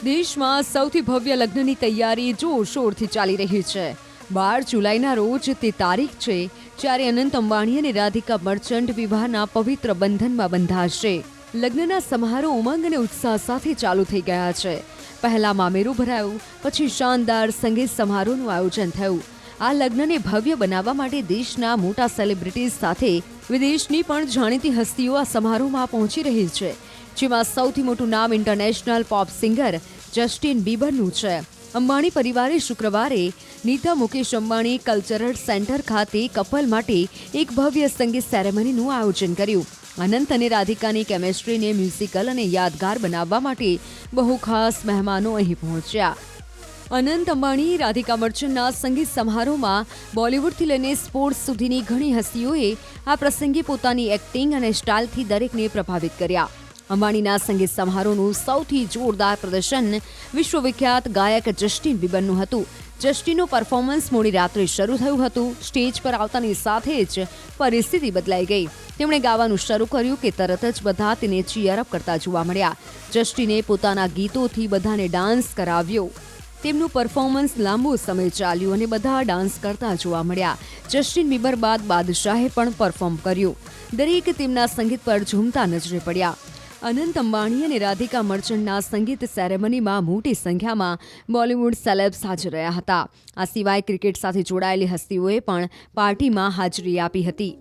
દેશમાં સૌથી ભવ્ય લગ્નની તૈયારી જોરશોરથી ચાલી રહી છે। 12 જુલાઈના રોજ તે તારીખ છે જ્યારે અનંત અંબાણી અને રાધિકા મર્ચન્ટ વિવાહના પવિત્ર બંધનમાં બંધાશે। લગ્નના સમારોહ ઉમંગ અને ઉત્સાહ સાથે ચાલુ થઈ ગયા છે। પહેલા મામેરું ભરાયું, પછી શાનદાર સંગીત સમારોહનું આયોજન થયું। આ લગ્નને ભવ્ય બનાવવા માટે દેશના મોટા સેલિબ્રિટીઝ સાથે વિદેશની પણ જાણીતી હસ્તીઓ આ સમારોહમાં પહોંચી રહી છે, જેમાં સૌથી મોટું નામ ઇન્ટરનેશનલ પોપ સિંગર જસ્ટિન બીબરનું છે। અંબાણી પરિવારે શુક્રવારે નીતા મુકેશ અંબાણી કલ્ચરલ સેન્ટર ખાતે કપલ માટે એક ભવ્ય સંગીત સેરેમનીનું આયોજન કર્યું। અનંત અને રાધિકાની કેમેસ્ટ્રીને મ્યુઝિકલ અને યાદગાર બનાવવા માટે બહુ ખાસ મહેમાનો અહીં પહોંચ્યા। અનંત અંબાણી રાધિકા મર્ચન્ટના સંગીત સમારોહમાં બોલિવૂડથી લઈને સ્પોર્ટ્સ સુધીની ઘણી હસ્તીઓએ આ પ્રસંગે પોતાની એક્ટિંગ અને સ્ટાઇલથી દરેકને પ્રભાવિત કર્યા। અંબાણીના સંગીત સમારોહનું સૌથી જોરદાર પ્રદર્શન વિશ્વવિખ્યાત ગાયક જસ્ટિન બીબરનું હતું। જસ્ટિનનું પરફોર્મન્સ મોડી રાત્રે શરૂ થયું હતું। સ્ટેજ પર આવતાની સાથે જ પરિસ્થિતિ બદલાઈ ગઈ। તેમણે ગાવાનું શરૂ કર્યું કે તરત જ બધા તેને ચીયરઅપ કરતા જોવા મળ્યા। જસ્ટિને પોતાના ગીતોથી બધાને ડાન્સ કરાવ્યો। તેમનું પરફોર્મન્સ લાંબો સમય ચાલ્યું અને બધા ડાન્સ કરતા જોવા મળ્યા। જસ્ટિન બીબર બાદ બાદશાહે પણ પરફોર્મ કર્યું। દરેક તેમના સંગીત પર ઝૂમતા નજરે પડ્યા। અનંત અંબાણી અને રાધિકા મર્ચન્ટના સંગીત સેરેમનીમાં મોટી સંખ્યામાં બોલિવૂડ સેલેબ્સ હાજર રહ્યા હતા। આ સિવાય ક્રિકેટ સાથે જોડાયેલી હસ્તીઓએ પણ પાર્ટીમાં હાજરી આપી હતી।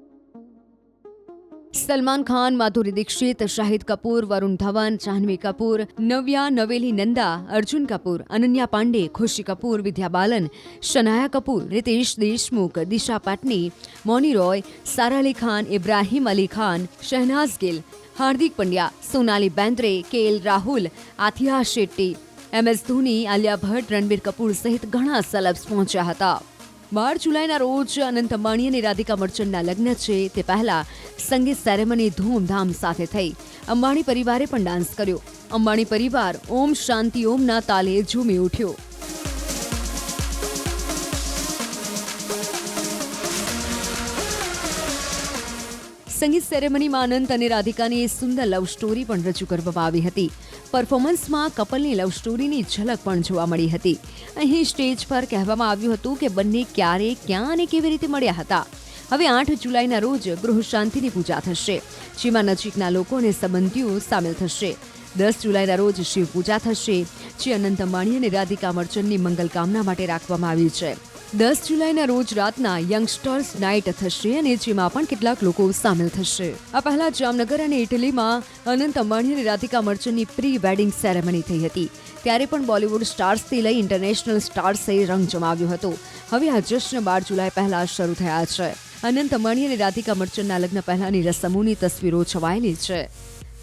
સલમાન ખાન, માધુરી દીક્ષિત, શાહિદ કપૂર, વરુણ ધવન, જાહ્નવી કપૂર, નવ્યા નવેલી નંદા, અર્જુન કપૂર, અનન્યા પાંડે, ખુશી કપૂર, વિદ્યા બાલન, શનાયા કપૂર, રિતેશ દેશમુખ, દિશા પાટની, મોની રોય, સારા અલી ખાન, ઇબ્રાહિમ અલી ખાન, શહેનાઝ ગિલ, હાર્દિક પંડ્યા, સોનાલી બેન્દ્રે, કેએલ રાહુલ, આથિયા શેટ્ટી, MS ધોની, આલિયા ભટ્ટ, રણબીર કપૂર સહિત ઘણા સેલેબ્સ પહોંચ્યા હતા। 12 જુલાઈના રોજ અનંત અંબાણી અને રાધિકા મર્ચન્ટના લગ્ન છે તે પહેલા સંગીત સેરેમની ધૂમધામ સાથે થઈ। અંબાણી પરિવારે પણ ડાન્સ કર્યો। અંબાણી પરિવાર ઓમ શાંતિ ઓમના તાલે ઝૂમી ઉઠ્યો। સંગીત સેરેમનીમાં અનંત અને રાધિકાની સુંદર લવ સ્ટોરી પણ રજૂ કરવામાં આવી હતી। પરફોર્મન્સમાં કપલની લવ સ્ટોરીની ઝલક પણ જોવા મળી હતી। અહીં સ્ટેજ પર કહેવામાં આવ્યું હતું કે બંને ક્યારે, ક્યાં અને કેવી રીતે મળ્યા હતા। હવે 8 જુલાઈના રોજ ગૃહ શાંતિની પૂજા થશે, જેમાં નજીકના લોકો અને સંબંધીઓ સામેલ થશે। 10 જુલાઈના રોજ શિવ પૂજા થશે, જે અનંત અંબાણી અને રાધિકા મર્ચન્ટની મંગલકામના માટે રાખવામાં આવી છે। 10 જુલાઈના રોજ રાતના યંગસ્ટર્સ નાઇટ થશે અને જેમાં પણ કેટલાક લોકો સામેલ થશે। આ પહેલા જામનગર અને ઇટલીમાં અનંત અંબાણી અને રાધિકા મર્ચન્ટની પ્રી વેડિંગ સેરેમની થઈ હતી। ત્યારે પણ બોલિવૂડ સ્ટાર્સથી લઈ ઇન્ટરનેશનલ સ્ટાર્સે રંગ જમાવ્યો હતો। હવે આ જશ્ન 12 જુલાઈ પહેલા શરૂ થયા છે। અનંત અંબાણી અને રાધિકા મર્ચન્ટના લગ્ન પહેલાની રસમોની તસવીરો છવાયેલી છે,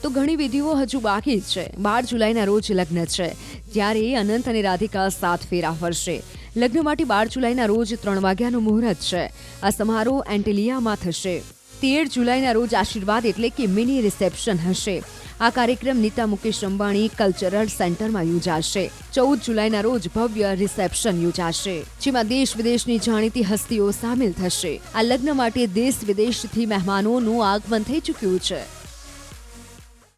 તો ઘણી વિધિઓ હજુ બાકી છે। 12 જુલાઈના રોજ લગ્ન છે, ત્યારે અનંત અને રાધિકા 7 ફેરા ફરશે। લગ્ન માટે 12 જુલાઈના રોજ 3 વાગ્યાનું મુહૂર્ત છે। આ સમારોહ એન્ટિલિયામાં થશે। 13 જુલાઈના રોજ આશીર્વાદ એટલે કે મિની રિસેપ્શન હશે। આ કાર્યક્રમ નીતા મુકેશ અંબાણી કલ્ચરલ સેન્ટરમાં યોજાશે। 14 જુલાઈના રોજ ભવ્ય રિસેપ્શન યોજાશે, જેમાં દેશ વિદેશની જાણીતી હસ્તીઓ સામેલ થશે। આ લગ્ન માટે દેશ વિદેશથી મહેમાનોનું આગમન થઈ ચૂક્યું છે।